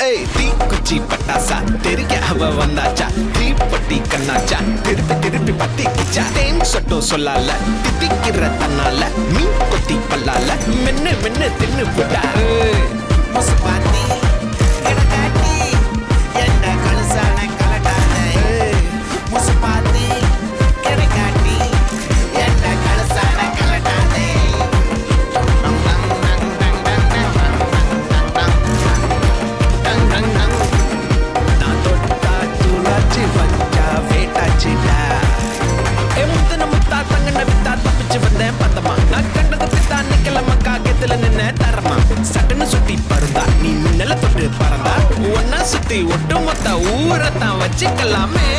ஏய் தீ குச்சி பட்டாசா தெரிக்க அவ வந்தாச்சா தீப்பட்டி கண்ணாச்சா திருப்பி திருப்பி பத்தி கிச்சா தேன் சொட்டும் சொல்லால தித்திக்கிற தன்னால மீன் கொத்தி பல்லால மென்னு மென்னு தின்னு புட்டா முசு பாத்தி கிடக்காட்டி என்ன கழுசான கலட்டாத முசு பாத்தி கிடக்காட்டி என்ன கழுசான கலட்டாதே நான் தொட்டா தூளாச்சு வச்சா வேட்டாச்சுடா முத்தன முத்தா தங்கண்ண வித்தா தப்பிச்சு வந்தேன் பத்தமா நான் கண்டது பித்தா நிக்கலமா காக்கத்துல நின்ன தரமா சட்டுன்னு சுத்தி பருந்தா நீ மின்னல தொட்டு பறந்தா ஒன்னா சுத்தி ஒட்டு மொத்த ஊரத்தான் வச்சுக்கலாமே